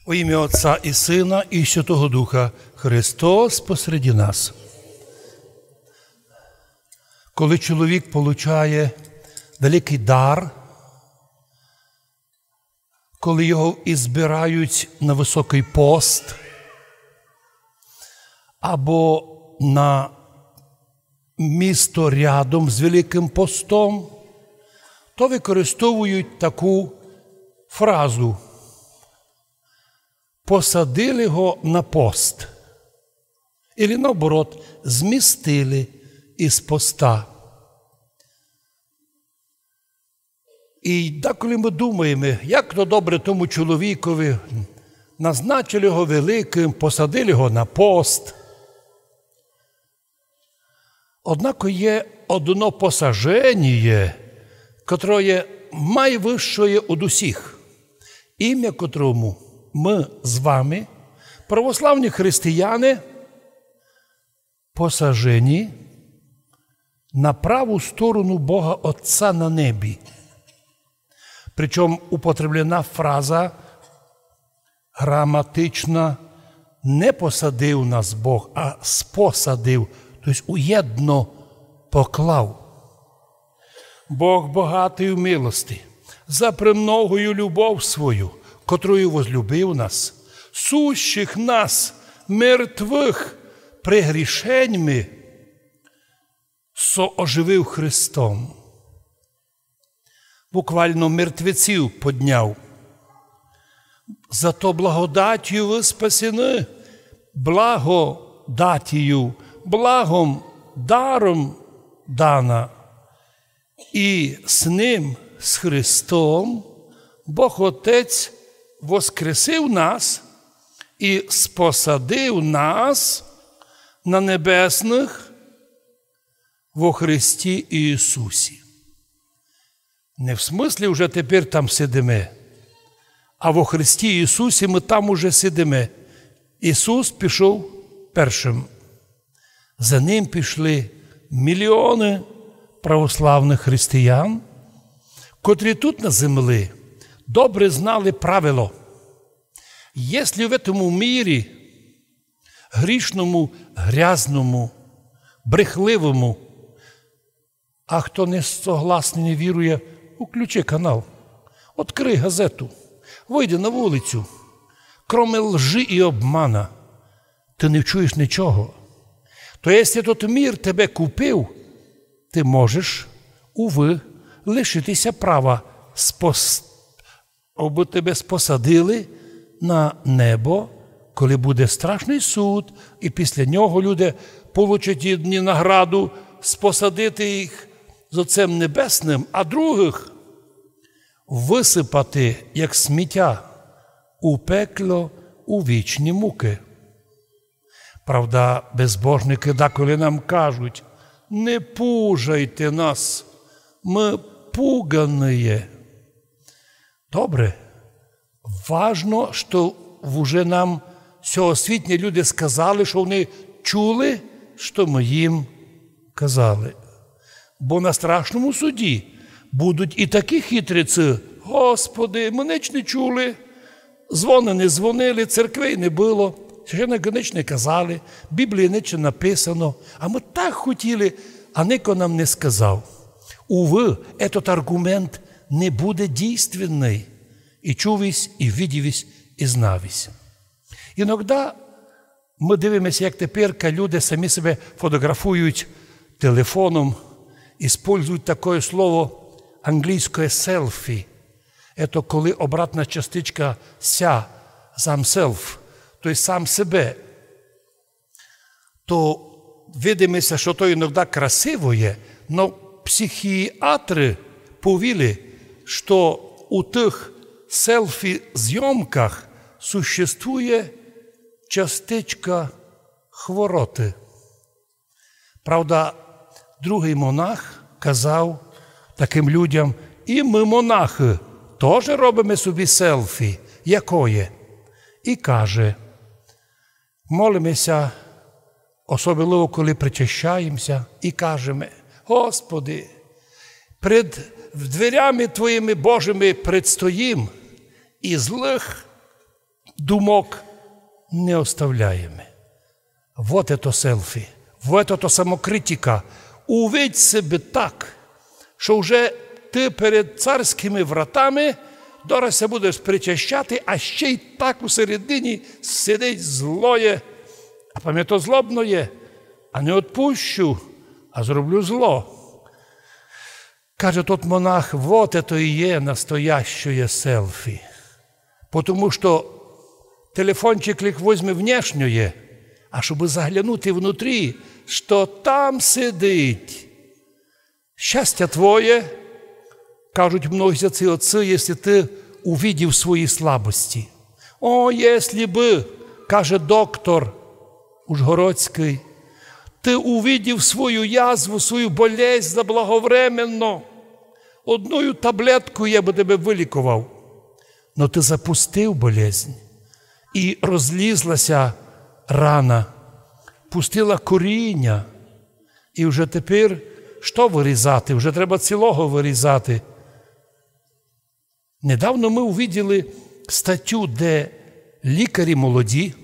Во ім'я Отця і Сина, і Святого Духа, Христос посереді нас. Коли чоловік получає великий дар, коли його ізбирають на високий пост або на місто рядом з Великим постом, то використовують таку фразу: посадили його на пост. Или наоборот, змістили із поста. І деколи ми думаємо, як то добре тому чоловікові, назначили його великим, посадили його на пост. Однако є одно посаження, котре є найвищее од усіх, ім'я котрому ми з вами, православні християни, посажені на праву сторону Бога Отця на небі. Причому употреблена фраза граматична: не посадив нас Бог, а спосадив, тобто уєдно поклав. Бог багатий у милості, за премногою любов свою, котрою возлюбив нас, сущих нас, мертвих, прегрішеньми, сооживив Христом. Буквально мертвеців подняв. Зато благодаттю ви спасені, благодаттю, благом, даром дана. І з ним, з Христом, Бог Отець воскресив нас і спосадив нас на небесних во Христі Ісусі. Не в смислі вже тепер там сидимо, а во Христі Ісусі ми там уже сидимо. Ісус пішов першим. За ним пішли мільйони православних християн, котрі тут на землі добре знали правило: якщо в цьому мірі грішному, грязному, брехливому, а хто не согласний, не вірує, включи канал, відкрий газету, вийди на вулицю, кроме лжи і обмана, ти не чуєш нічого. То якщо тот мір тебе купив, ти можеш, уви, лишитися права, аби тебе спосадили на небо, коли буде страшний суд, і після нього люди получать одні награду спосадити їх з Отцем Небесним, а других висипати, як сміття, у пекло, у вічні муки. Правда, безбожники деколи нам кажуть: не пужайте нас, ми пугані. Добре, важно, що вже нам сьогосвітні люди сказали, що вони чули, що ми їм казали. Бо на страшному суді будуть і такі хитриці: Господи, ми ніч не чули, дзвони не дзвонили, церкви не було, священники ніч не казали, Біблії ніч не написано, а ми так хотіли, а ніхто нам не сказав. Уви, этот аргумент не буде дійственний. І чувись, і видівись, і знавись. Іноді ми дивимося, як тепер люди самі себе фотографують телефоном, использують таке слово англійське «селфі». Це коли обратна частичка «ся», сам «селф», тобто сам себе. То видимося, що то іноді красиво є, але психіатри повіли, що у тих селфі-зйомках существує частичка хвороти. Правда, другий монах казав таким людям: і ми, монахи, теж робимо собі селфі. Якое? І каже: молимося, особливо коли причащаємося, і кажемо: Господи, пред дверями Твоїми Божими предстоїм, і злих думок не оставляємо. Вот это селфі, вот это самокритика. Увидь себе так, що вже ти перед царськими вратами дорася будеш причащати, а ще й так усередині сидить злоє. А пам'ято злобно є, а не відпущу, а зроблю зло. Каже тот монах, вот это і є настоящее селфі. Тому що телефончик лик возьме внешньоє, а щоб заглянути внутрі, що там сидить. Щастя твоє, кажуть многі отці, якщо ти увидів свої слабості. О, якщо би, каже доктор Ужгородський, ти увидів свою язву, свою болезнь заблаговременно, одною таблеткою я би тебе вилікував. Но ти запустив болезнь, і розлізлася рана, пустила коріння, і вже тепер що вирізати? Вже треба цілого вирізати. Недавно ми увиділи статтю, де лікарі молоді,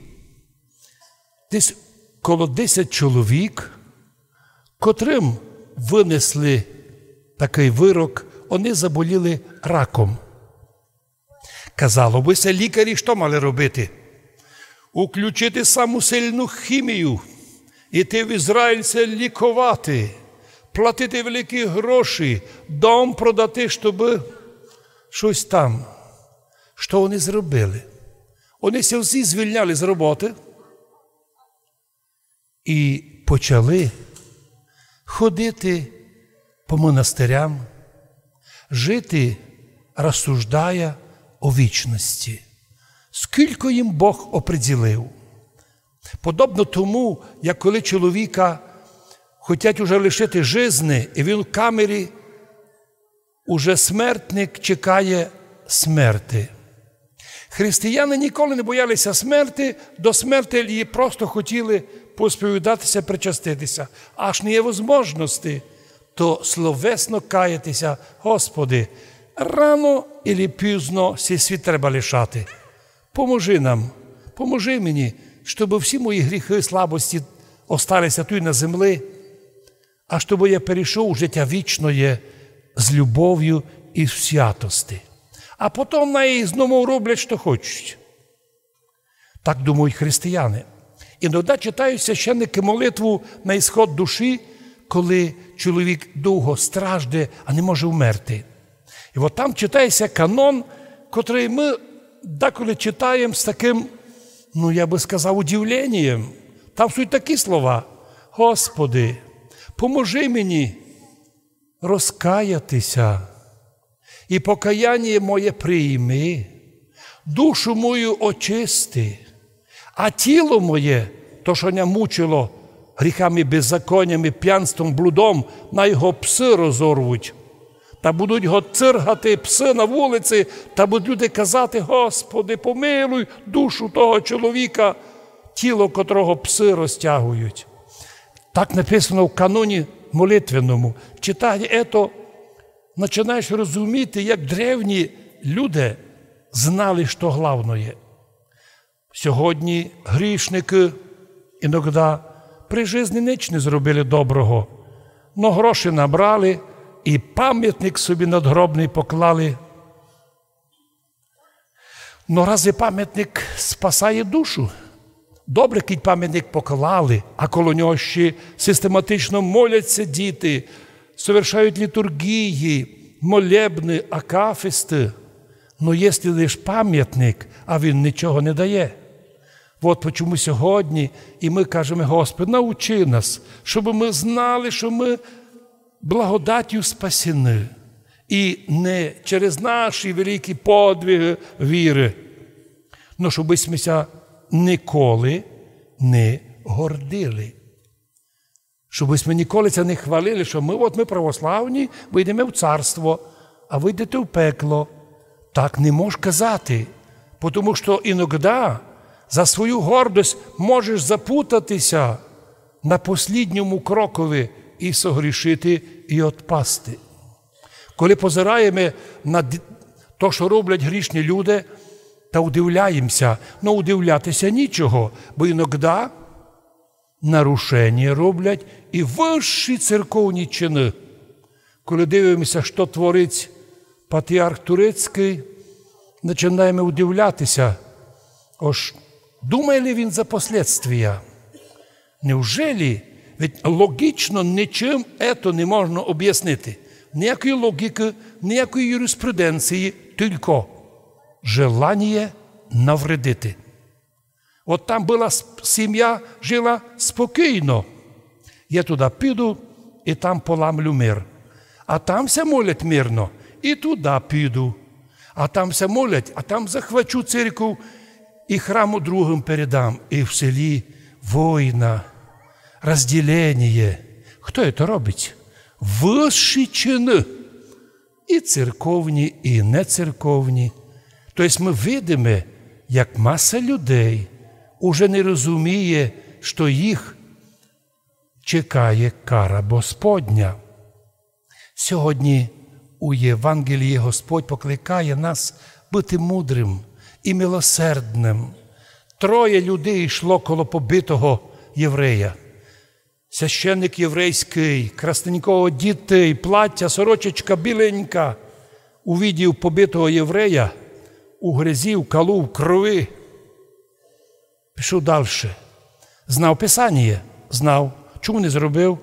десь коло 10 чоловік, котрим винесли такий вирок, вони заболіли раком. Казало бися, лікарі що мали робити? Уключити саму сильну хімію, іти в Ізраїль це лікувати, платити великі гроші, дом продати, щоб щось там. Що вони зробили? Вони всі звільняли з роботи і почали ходити по монастирям, жити, розсуждая о вічності. Скільки їм Бог оприділив. Подобно тому, як коли чоловіка хочуть уже лишити жизни, і він в камері, уже смертник чекає смерти. Християни ніколи не боялися смерти, до смерти її просто хотіли посповідатися, причаститися. Аж не є можливості, то словесно каятися, Господи, рано або пізно цей світ треба лишати. Поможи нам, поможи мені, щоб всі мої гріхи, слабості осталися тут на землі, а щоб я перейшов у життя вічне з любов'ю і в святості. А потім на її знову роблять, що хочуть. Так думають християни. Іноді читають священники молитву на ісход душі, коли чоловік довго страждає, а не може вмерти. І от там читається канон, котрий ми деколи читаємо з таким, я би сказав, удивленням. Там суть такі слова. Господи, поможи мені розкаятися, і покаяння моє прийми, душу мою очисти, а тіло моє, то, що не мучило гріхами, беззаконнями, п'янством, блудом, на його пси розорвуть. Та будуть його циргати пси на вулиці, та будуть люди казати, Господи, помилуй душу того чоловіка, тіло котрого пси розтягують. Так написано в каноні молитвенному. Читає це, починаєш розуміти, як древні люди знали, що головне. Сьогодні грішники іноді при житті ніч не зробили доброго, но гроші набрали і пам'ятник собі надгробний поклали. Но разве пам'ятник спасає душу? Добре, кий пам'ятник поклали, а коло нього ще систематично моляться діти, совершають літургії, молебни, акафисти. Но якщо лиш пам'ятник, а він нічого не дає. От чому сьогодні і ми кажемо, Господи, научи нас, щоб ми знали, що ми благодаттю спасені. І не через наші великі подвиги віри, но щоб ми ніколи не гордили. Щоб ми ніколи це не хвалили, що ми православні, ви йдемо в царство, а ви йдете в пекло. Так не можеш казати, тому що іноді за свою гордость можеш запутатися на послідньому крокові і согрішити, і відпасти. Коли позираємо на те, що роблять грішні люди, та удивляємося, но удивлятися нічого, бо іноді нарушення роблять і вищі церковні чини. Коли дивимося, що творить патріарх Турецький, починаємо удивлятися, ось думає ли він за последствия? Невжели? Ведь логічно нічим це не можна об'яснити. Ніякої логіки, ніякої юриспруденції, тільки желання навредити. От там була сім'я, жила спокійно. Я туди піду і там поламлю мир. А там все молять мирно, і туди піду. А там все молять, а там захвачу церкву і храму другим передам. І в селі війна, розділення. Хто це робить? Вищі чини. І церковні, і нецерковні. Тобто ми видимо, як маса людей уже не розуміє, що їх чекає кара Господня. Сьогодні у Євангелії Господь покликає нас бути мудрим і милосердним. 3 людей йшло коло побитого єврея. Священник єврейський, красненького дітей, плаття, сорочечка біленька, увидів побитого єврея у грязі, в калу, в крові. Пішов далі. Знав Писання? Знав. Чому не зробив?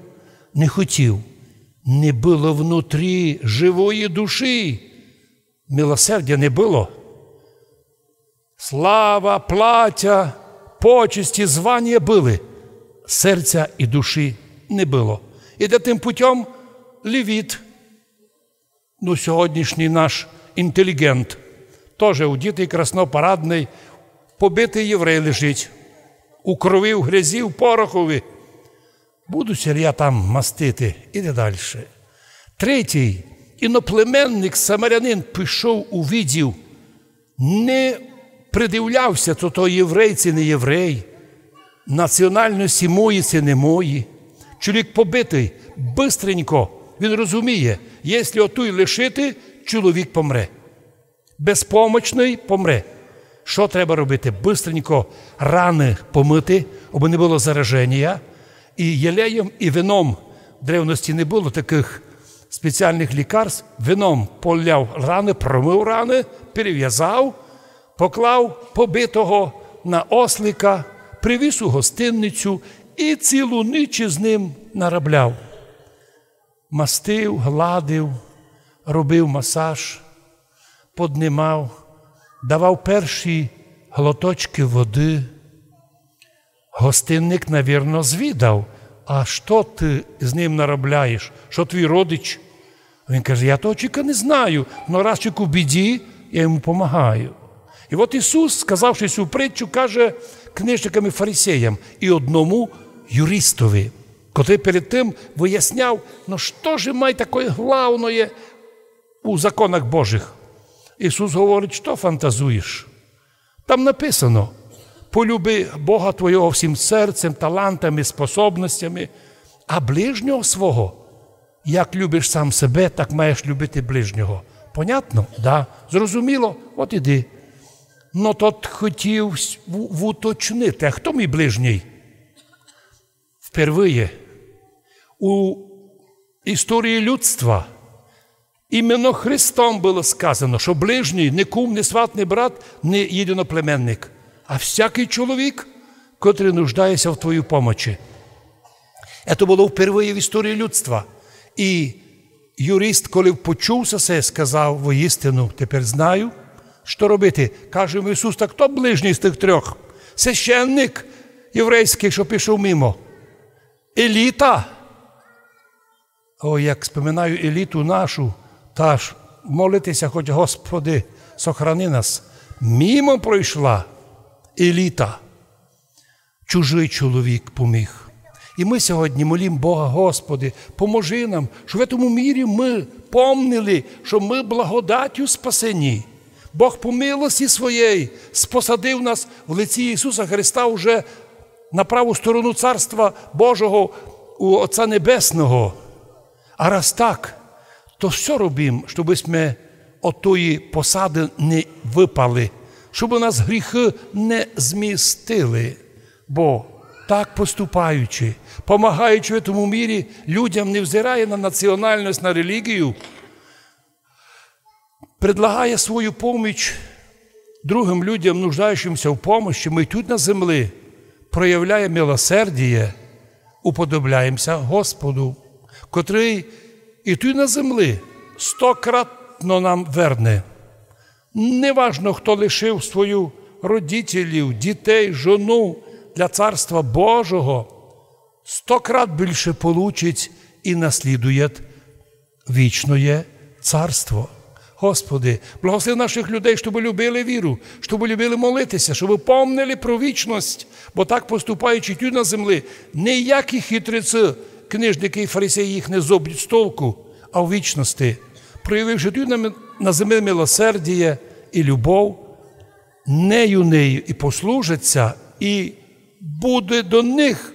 Не хотів. Не було внутрі живої душі. Милосердя не було. Слава, плаття, почесті, звання були. Серця і душі не було. І тим путем левіт, сьогоднішній наш інтелігент, теж удітий, краснопарадний, побитий єврей лежить, у крові, в грязі, в порохові. Будуся ли я там мастити? Іде далі. 3. Іноплеменник, самарянин, пішов, увидів, не придивлявся, то єврей, це не єврей, національності мої, це не мої. Чоловік побитий, бистренько, він розуміє, якщо отуй лишити, чоловік помре. Безпомочний помре. Що треба робити? Бистренько рани помити, аби не було зараження. І єлеєм, і вином. В древності не було таких спеціальних лікарств. Вином поляв рани, промив рани, перев'язав, поклав побитого на ослика, привіз у гостинницю і цілу ніч з ним наробляв. Мастив, гладив, робив масаж, поднимав, давав перші глоточки води. Гостинник, навірно, звідав, а що ти з ним наробляєш? Що твій родич? Він каже, я того чоловіка не знаю, але раз чоловік у біді, я йому допомагаю. І от Ісус, сказавши цю притчу, каже книжникам і фарисеям і одному юристові, котрий перед тим виясняв, що ж має таке головне у законах Божих. Ісус говорить, що фантазуєш? Там написано, полюби Бога твого всім серцем, талантами, способностями, а ближнього свого, як любиш сам себе, так маєш любити ближнього. Понятно? Да. Зрозуміло? От іди. Но тот хотів уточнити, а хто мій ближній? Впервые у історії людства іменно Христом було сказано, що ближній не кум, не сват, не брат, не єдиноплеменник, а всякий чоловік, котрий нуждається в твоїй помочі. Це було впервые в історії людства. І юрист, коли почувся це, сказав, воістину, тепер знаю, що робити. Каже йому Ісус, так хто ближній з тих 3? Священник єврейський, що пішов мимо. Еліта. О, як споминаю еліту нашу, та ж молитися, хоч Господи, сохрани нас. Мимо пройшла еліта. Чужий чоловік поміг. І ми сьогодні молимо Бога, Господи, поможи нам, щоб в цьому мірі ми помнили, що ми благодаттю спасені. Бог по милості своєї спосадив нас в лиці Ісуса Христа вже на праву сторону Царства Божого у Отця Небесного. А раз так, то що робимо, щоб ми от тої посади не випали, щоб нас гріхи не змістили. Бо так поступаючи, помагаючи в тому мірі людям, не взирає на національність, на релігію, предлагає свою поміч другим людям, нуждаючимся в помощі, ми тут на землі проявляємо милосердіє, уподобляємося Господу, котрий і тут на землі 100-кратно нам верне. Неважно, хто лишив свою родителів, дітей, жону для Царства Божого, 100-крат більше получить і наслідує вічне Царство. Господи, благослови наших людей, щоб любили віру, щоб любили молитися, щоб помнили про вічність, бо так поступаючи тут на землі, ніякі хитреці, книжники і фарисеї їх не зоб'ють з толку, а в вічності, проявивши тут на землі милосердіє і любов, нею і послужаться, і буде до них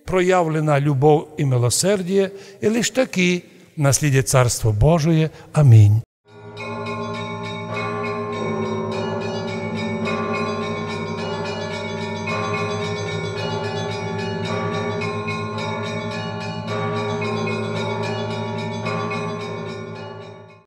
проявлена любов і милосердіє, і лише такі наслідять Царство Божие. Амінь.